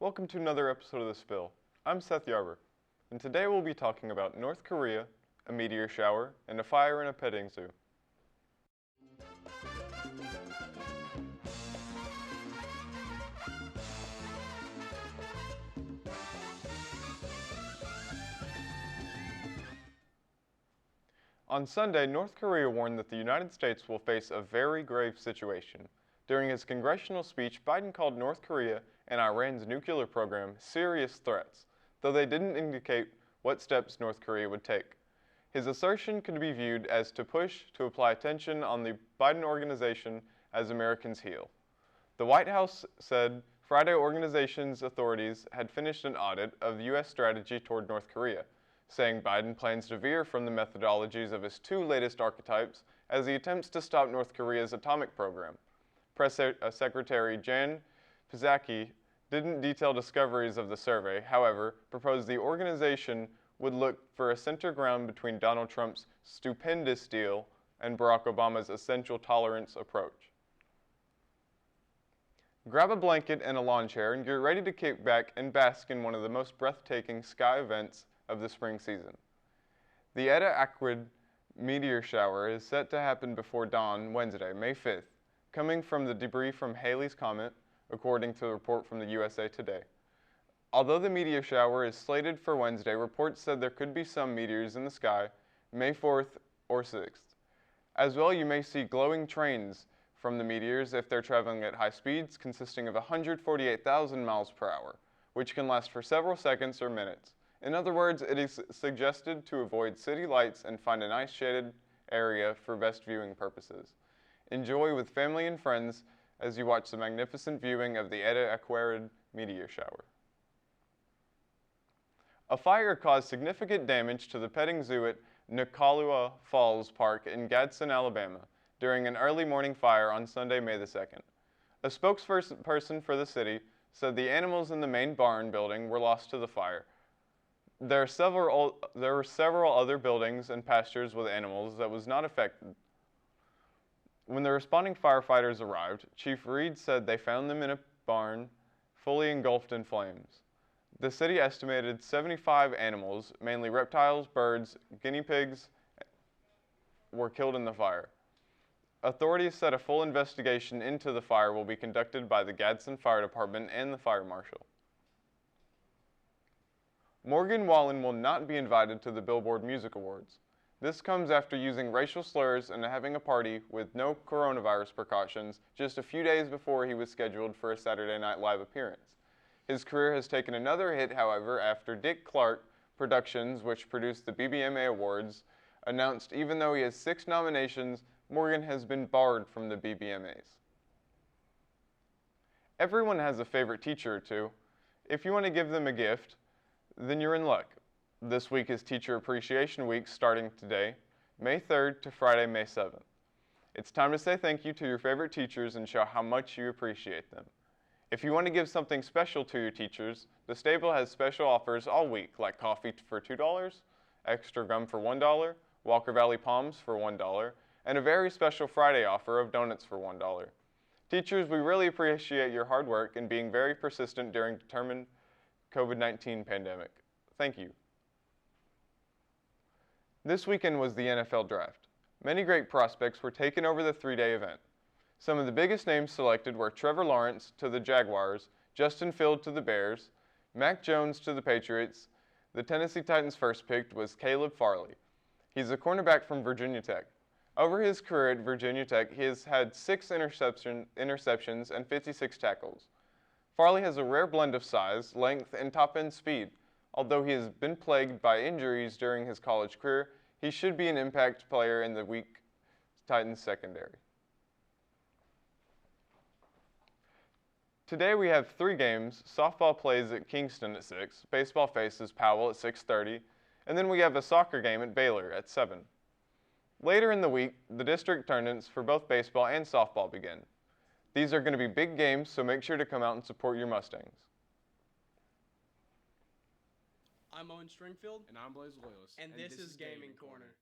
Welcome to another episode of The Spill. I'm Seth Yarber, and today we'll be talking about North Korea, a meteor shower, and a fire in a petting zoo. On Sunday, North Korea warned that the United States will face a very grave situation. During his congressional speech, Biden called North Korea and Iran's nuclear program serious threats, though they didn't indicate what steps North Korea would take. His assertion could be viewed as to push to apply tension on the Biden organization as Americans heal. The White House said Friday organization's authorities had finished an audit of the U.S. strategy toward North Korea, saying Biden plans to veer from the methodologies of his two latest archetypes as he attempts to stop North Korea's atomic program. Press Secretary Jan Psaki didn't detail discoveries of the survey, however, proposed the organization would look for a center ground between Donald Trump's stupendous deal and Barack Obama's essential tolerance approach. Grab a blanket and a lawn chair and get ready to kick back and bask in one of the most breathtaking sky events of the spring season. The Eta Aquid meteor shower is set to happen before dawn Wednesday, May 5th, coming from the debris from Halley's Comet, according to a report from the USA Today. Although the meteor shower is slated for Wednesday, reports said there could be some meteors in the sky May 4th or 6th. As well, you may see glowing trains from the meteors if they're traveling at high speeds, consisting of 148,000 miles per hour, which can last for several seconds or minutes. In other words, it is suggested to avoid city lights and find a nice shaded area for best viewing purposes. Enjoy with family and friends as you watch the magnificent viewing of the Eta Aquarid meteor shower. A fire caused significant damage to the petting zoo at Nakalua Falls Park in Gadsden, Alabama, during an early morning fire on Sunday, May the 2nd. A spokesperson for the city said the animals in the main barn building were lost to the fire. There were several other buildings and pastures with animals that was not affected. When the responding firefighters arrived, Chief Reed said they found them in a barn fully engulfed in flames. The city estimated 75 animals, mainly reptiles, birds, guinea pigs, were killed in the fire. Authorities said a full investigation into the fire will be conducted by the Gadsden Fire Department and the fire marshal. Wallin will not be invited to the Billboard Music Awards. This comes after using racial slurs and having a party with no coronavirus precautions just a few days before he was scheduled for a Saturday Night Live appearance. His career has taken another hit, however, after Dick Clark Productions, which produced the BBMA Awards, announced even though he has 6 nominations, Morgan has been barred from the BBMAs. Everyone has a favorite teacher or two. If you want to give them a gift, then you're in luck. This week is Teacher Appreciation Week starting today, May 3rd to Friday, May 7th. It's time to say thank you to your favorite teachers and show how much you appreciate them. If you want to give something special to your teachers, the stable has special offers all week, like coffee for $2, extra gum for $1, Walker Valley Palms for $1, and a very special Friday offer of donuts for $1. Teachers, we really appreciate your hard work and being very persistent during determined COVID-19 pandemic. Thank you. This weekend was the NFL Draft. Many great prospects were taken over the 3-day event. Some of the biggest names selected were Trevor Lawrence to the Jaguars, Justin Fields to the Bears, Mac Jones to the Patriots. The Tennessee Titans' first pick was Caleb Farley. He's a cornerback from Virginia Tech. Over his career at Virginia Tech, he has had 6 interceptions and 56 tackles. Farley has a rare blend of size, length, and top-end speed. Although he has been plagued by injuries during his college career, he should be an impact player in the weak Titans secondary. Today we have 3 games. Softball plays at Kingston at 6, baseball faces Powell at 6:30, and then we have a soccer game at Baylor at 7. Later in the week, the district tournaments for both baseball and softball begin. These are going to be big games, so make sure to come out and support your Mustangs. I'm Owen Stringfield. And I'm Blaze Loyalist. And this is Gaming Corner.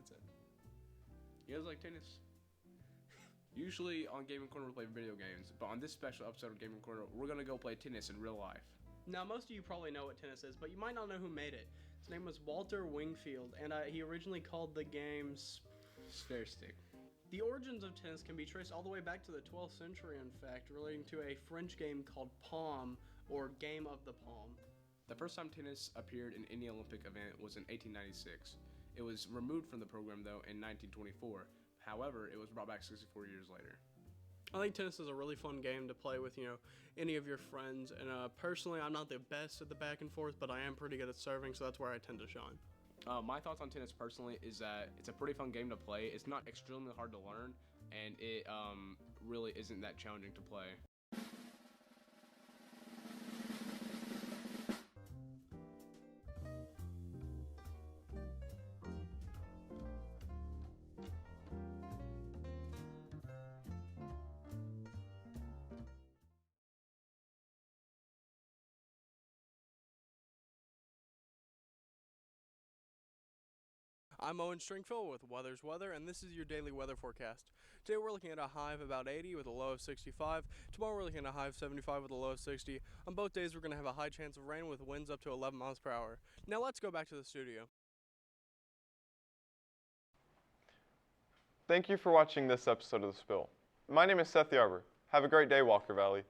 That's it. You guys like tennis? Usually on Gaming Corner we play video games, but on this special episode of Gaming Corner, we're gonna go play tennis in real life. Now, most of you probably know what tennis is, but you might not know who made it. His name was Walter Wingfield, and he originally called the games Sphere stick. The origins of tennis can be traced all the way back to the 12th century, in fact, relating to a French game called Palm, or Game of the Palm. The first time tennis appeared in any Olympic event was in 1896. It was removed from the program, though, in 1924. However, it was brought back 64 years later. I think tennis is a really fun game to play with, any of your friends. And personally, I'm not the best at the back and forth, but I am pretty good at serving, so that's where I tend to shine. My thoughts on tennis personally is that it's a pretty fun game to play. It's not extremely hard to learn, and it really isn't that challenging to play. I'm Owen Stringfield with Weather's Weather, and this is your daily weather forecast. Today we're looking at a high of about 80 with a low of 65. Tomorrow we're looking at a high of 75 with a low of 60. On both days we're going to have a high chance of rain with winds up to 11 miles per hour. Now let's go back to the studio. Thank you for watching this episode of The Spill. My name is Seth Yarber. Have a great day, Walker Valley.